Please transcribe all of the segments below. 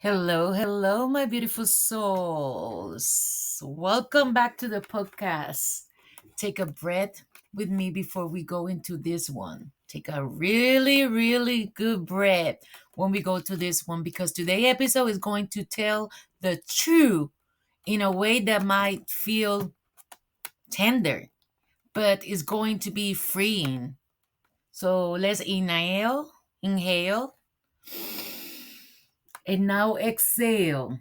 Hello, my beautiful souls. Welcome back to the podcast. Take a breath with me before we go into this one. Take a really good breath when we go to this one because today's episode is going to tell the truth in a way that might feel tender, but is going to be freeing. So let's inhale, and now exhale.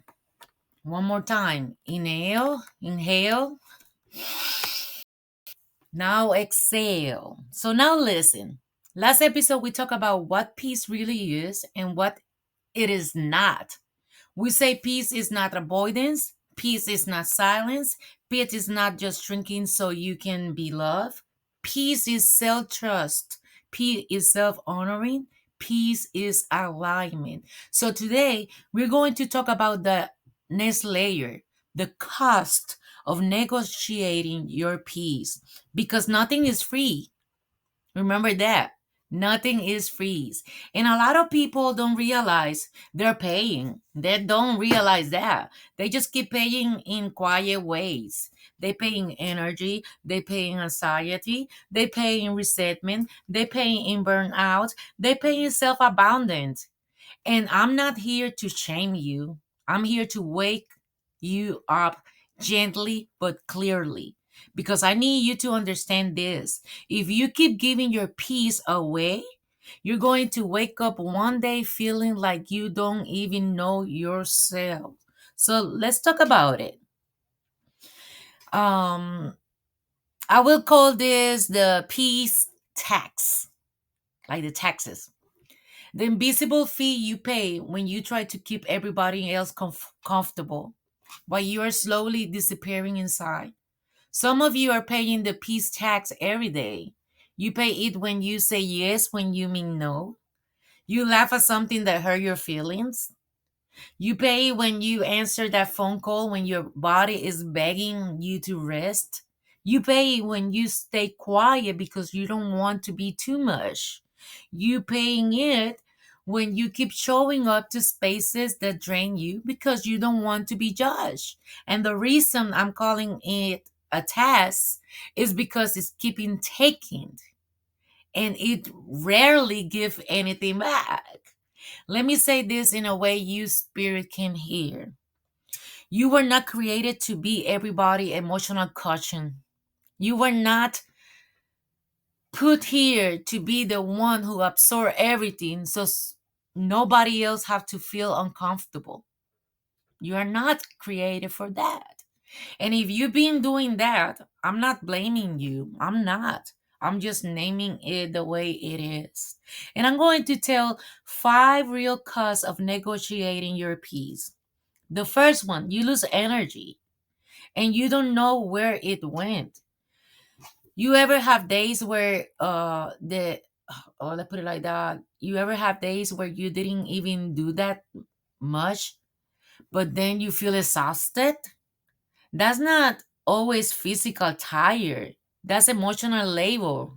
One more time. Inhale. Now exhale. So now listen. Last episode, we talked about what peace really is and what it is not. We say peace is not avoidance, peace is not silence, peace is not just shrinking so you can be loved. Peace is self trust, peace is self honoring, peace is alignment. So today, we're going to talk about the next layer, the cost of negotiating your peace, because nothing is free. Remember that. Nothing is free. And a lot of people don't realize they're paying. They don't realize that. They just keep paying in quiet ways. They pay in energy, they pay in anxiety, they pay in resentment, they pay in burnout, they pay in self-abandonment. And I'm not here to shame you. I'm here to wake you up gently but clearly. Because I need you to understand this. If you keep giving your peace away, you're going to wake up one day feeling like you don't even know yourself. So let's talk about it. Um, I will call this the peace tax, like the taxes. The invisible fee you pay when you try to keep everybody else comfortable while you are slowly disappearing inside. Some of you are paying the peace tax every day. You pay it when you say yes when you mean no. You laugh at something that hurt your feelings. You pay when you answer that phone call when your body is begging you to rest. You pay when you stay quiet because you don't want to be too much. You paying it when you keep showing up to spaces that drain you because you don't want to be judged. And the reason I'm calling it a task is because it's keeping taking and it rarely give anything back. Let me say this in a way you spirit can hear. You were not created to be everybody emotional cushion. You were not put here to be the one who absorb everything so nobody else have to feel uncomfortable. You are not created for that. And if you've been doing that, I'm not blaming you. I'm not. I'm just naming it the way it is. And I'm going to tell 5 real costs of negotiating your peace. The first one, you lose energy and you don't know where it went. You ever have days where let's put it like that. You ever have days where you didn't even do that much, but then you feel exhausted? That's not always physical tired. That's emotional labor.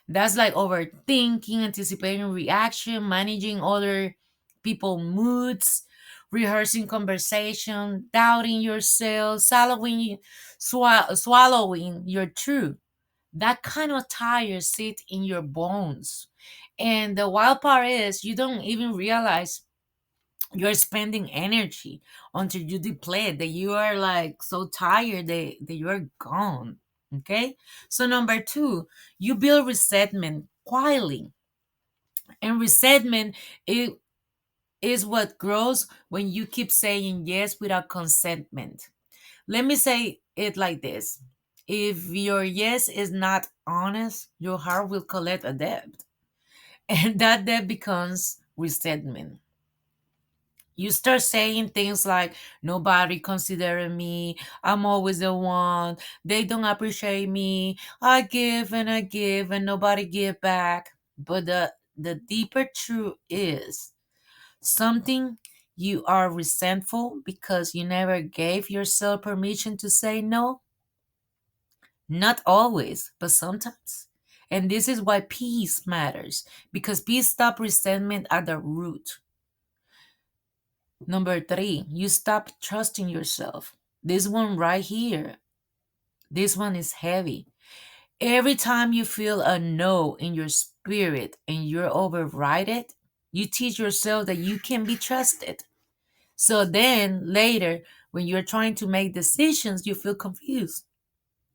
That's like overthinking, anticipating reaction, managing other people moods, rehearsing conversation, doubting yourself, swallowing your truth. That kind of tire sit in your bones. And the wild part is you don't even realize you're spending energy until you deplete that you are like so tired that you're gone. Okay. So number two, you build resentment quietly. And resentment it is what grows when you keep saying yes without consentment. Let me say it like this. If your yes is not honest, your heart will collect a debt. And that debt becomes resentment. You start saying things like, nobody considering me, I'm always the one, they don't appreciate me, I give and nobody give back. But the deeper truth is something you are resentful because you never gave yourself permission to say no. Not always, but sometimes. And this is why peace matters, because peace stops resentment at the root. Number three, you stop trusting yourself. This one right here, this one is heavy. Every time you feel a no in your spirit and you're override it, you teach yourself that you can be trusted. So then later, when you're trying to make decisions, you feel confused.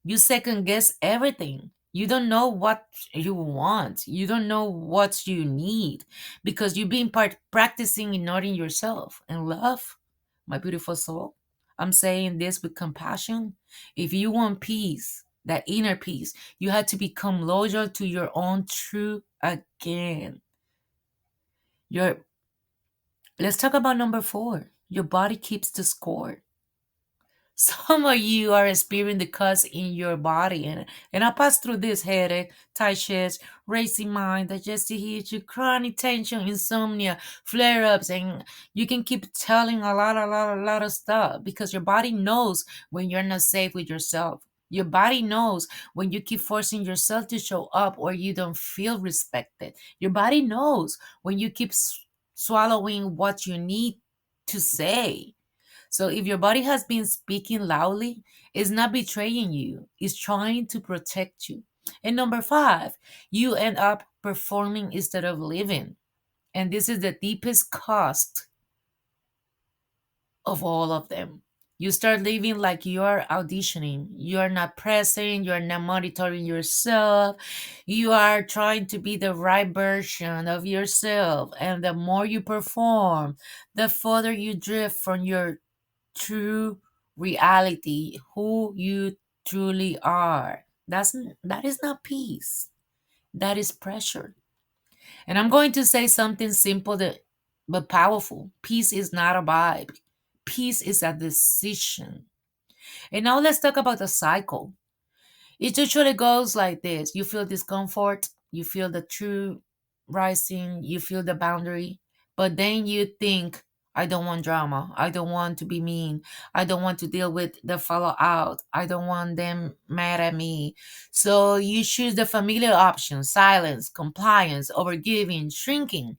You second guess everything. You don't know what you want. You don't know what you need because you've been practicing ignoring yourself. And love, my beautiful soul, I'm saying this with compassion. If you want peace, that inner peace, you have to become loyal to your own truth again. Your Let's talk about number four. Your body keeps the score. Some of you are experiencing the cuts in your body, and I pass through this headache, tight chest, racing mind, digestive issue, chronic tension, insomnia, flare-ups, and you can keep telling a lot of stuff because your body knows when you're not safe with yourself. Your body knows when you keep forcing yourself to show up or you don't feel respected. Your body knows when you keep swallowing what you need to say. So if your body has been speaking loudly, it's not betraying you, it's trying to protect you. And number five, you end up performing instead of living. And this is the deepest cost of all of them. You start living like you're auditioning. You're not present. You're not monitoring yourself. You are trying to be the right version of yourself. And the more you perform, the further you drift from your true reality, who you truly are. That is not peace. That is pressure. And I'm going to say something simple but powerful. Peace is not a vibe. Peace is a decision. And now let's talk about the cycle. It usually goes like this. You feel discomfort, you feel the true rising, you feel the boundary, but then you think, I don't want drama. I don't want to be mean. I don't want to deal with the fallout. I don't want them mad at me. So you choose the familiar option, silence, compliance, overgiving, shrinking.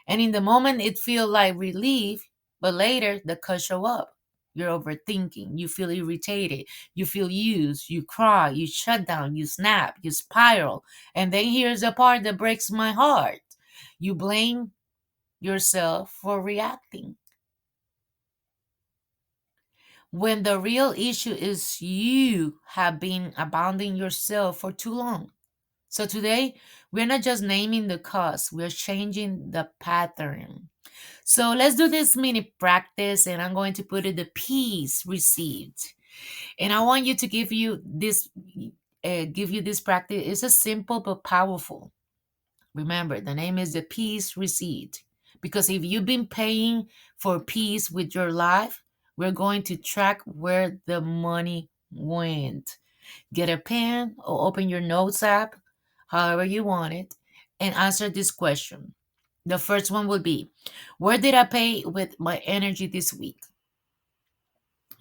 And in the moment, it feels like relief, but later the cuts show up. You're overthinking, you feel irritated, you feel used, you cry, you shut down, you snap, you spiral. And then here's the part that breaks my heart. You blame yourself for reacting. When the real issue is you have been abandoning yourself for too long. So today, we're not just naming the cause, we're changing the pattern. So let's do this mini practice, and I'm going to put it the peace received. And I want you to give you this practice. It's a simple but powerful. Remember, the name is the peace received. Because if you've been paying for peace with your life, we're going to track where the money went. Get a pen or open your notes app, however you want it, and answer this question. The first one will be, where did I pay with my energy this week?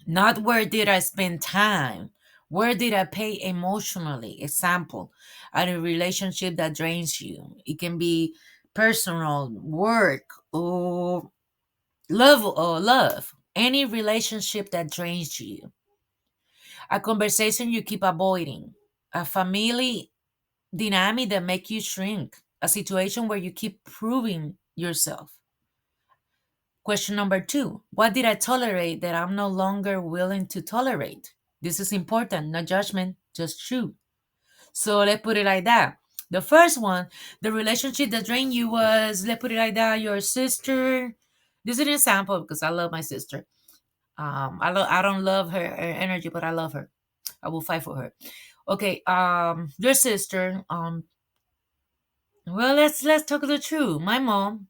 Not where did I spend time? Where did I pay emotionally? Example, at a relationship that drains you. It can be personal, work, or love. Any relationship that drains you. A conversation you keep avoiding. A family dynamic that make you shrink. A situation where you keep proving yourself. Question number two, what did I tolerate that I'm no longer willing to tolerate? This is important, no judgment, just truth. So let's put it like that. The first one, the relationship that drained you was, let's put it like that, your sister. This is an example because I love my sister. I don't love her energy, but I love her. I will fight for her. Okay, your sister. Well, let's talk the truth. My mom,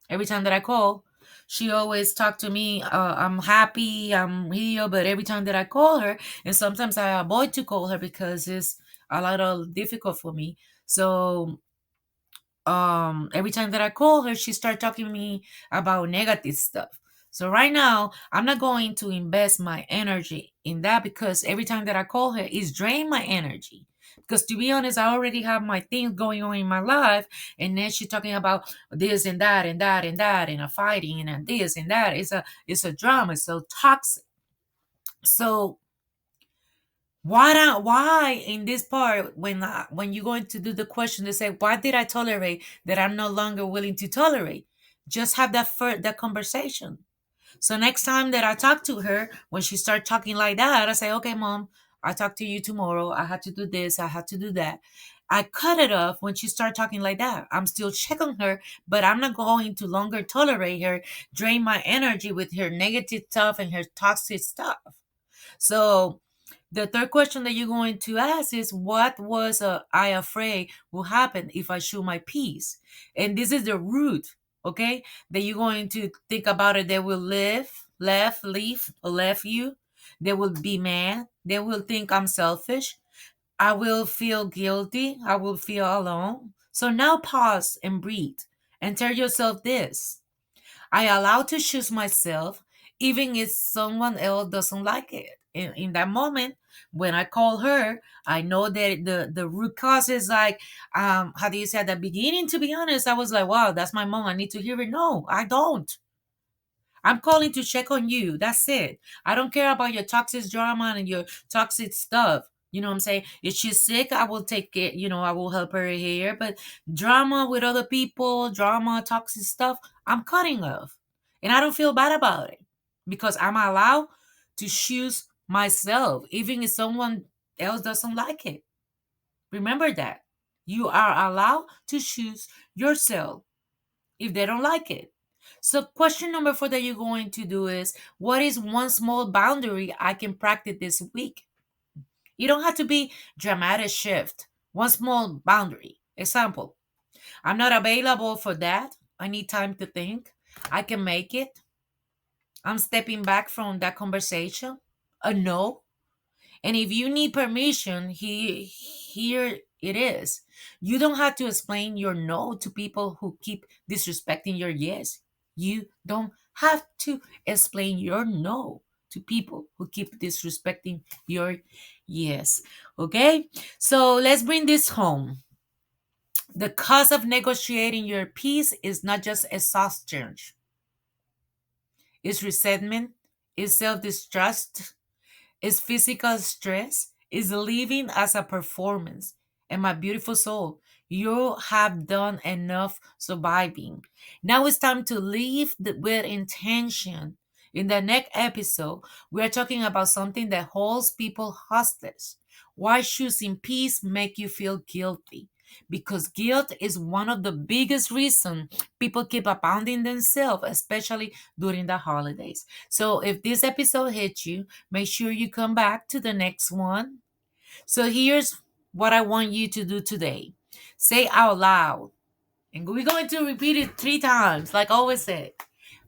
every time that I call, she always talk to me. I'm happy, I'm here, but every time that I call her, and sometimes I avoid to call her because it's a little difficult for me. So every time that I call her, she start talking to me about negative stuff. So right now, I'm not going to invest my energy in that because every time that I call her, it's drain my energy. Because to be honest, I already have my things going on in my life, and then she's talking about this and that and that and that and a fighting and this and that. It's a drama. It's so toxic. So why in this part, when you're going to do the question, they say, why did I tolerate that I'm no longer willing to tolerate? Just have that conversation. So next time that I talk to her, when she starts talking like that, I say, okay, mom, I'll talk to you tomorrow. I had to do this. I had to do that. I cut it off when she starts talking like that. I'm still checking her, but I'm not going to longer tolerate her, drain my energy with her negative stuff and her toxic stuff. So the third question that you're going to ask is, what was I afraid will happen if I show my peace? And this is the root, okay? That you're going to think about it. They will leave, or left you. They will be mad. They will think I'm selfish. I will feel guilty. I will feel alone. So now pause and breathe and tell yourself this: I allow to choose myself, even if someone else doesn't like it. In that moment, when I call her, I know that the root cause is like, how do you say, at the beginning, to be honest, I was like, wow, that's my mom. I need to hear it. No, I don't. I'm calling to check on you. That's it. I don't care about your toxic drama and your toxic stuff. You know what I'm saying? If she's sick, I will take it. I will help her here. But drama with other people, drama, toxic stuff, I'm cutting off. And I don't feel bad about it because I'm allowed to choose myself, even if someone else doesn't like it. Remember that. You are allowed to choose yourself if they don't like it. So, question number four that you're going to do is, what is one small boundary I can practice this week? You don't have to be dramatic shift. One small boundary. Example, I'm not available for that. I need time to think. I can make it. I'm stepping back from that conversation. A no. And if you need permission, here it is. You don't have to explain your no to people who keep disrespecting your yes. You don't have to explain your no to people who keep disrespecting your yes. Okay? So let's bring this home. The cost of negotiating your peace is not just exhaustion, it's resentment, it's self distrust, is physical stress, is living as a performance. And my beautiful soul, you have done enough surviving. Now it's time to live with intention. In the next episode, we are talking about something that holds people hostage. Why choosing peace make you feel guilty? Because guilt is one of the biggest reasons people keep abandoning themselves, especially during the holidays. So if this episode hit you, make sure you come back to the next one. So here's what I want you to do today. Say out loud, and we're going to repeat it 3 times, like I always said.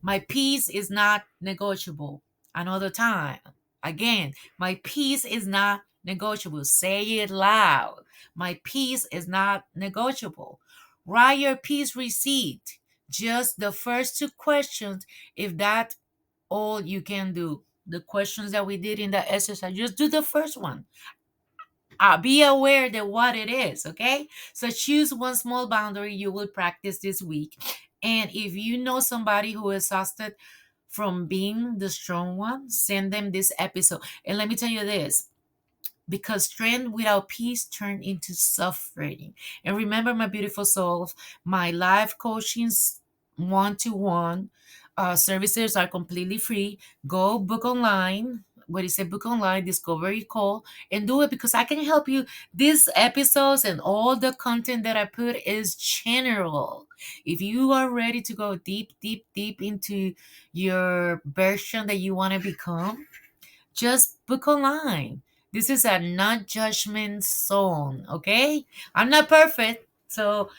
My peace is not negotiable. Another time. Again, my peace is not negotiable. Say it loud. My peace is not negotiable. Write your peace receipt. Just the first 2 questions, if that all you can do. The questions that we did in the exercise, just do the first one. Be aware that what it is, okay? So choose one small boundary you will practice this week. And if you know somebody who is exhausted from being the strong one, send them this episode. And let me tell you this, because strength without peace turn into suffering. And remember, my beautiful souls, my life coachings one-to-one services are completely free. Go book online. What is it? Book online, discovery call, and do it because I can help you. These episodes and all the content that I put is general. If you are ready to go deep, deep, deep into your version that you want to become, just book online. This is a non judgment zone, okay? I'm not perfect, so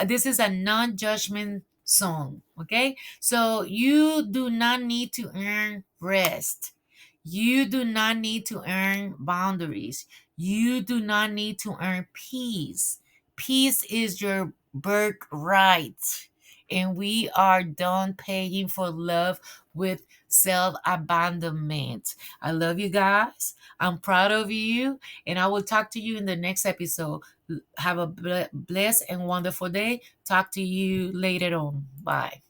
this is a non judgment zone, okay? So you do not need to earn rest. You do not need to earn boundaries. You do not need to earn peace. Peace is your birthright. and we are done paying for love with self abandonment. I love you guys. I'm proud of you, and I will talk to you in the next episode. Have a blessed and wonderful day. Talk to you later on. Bye.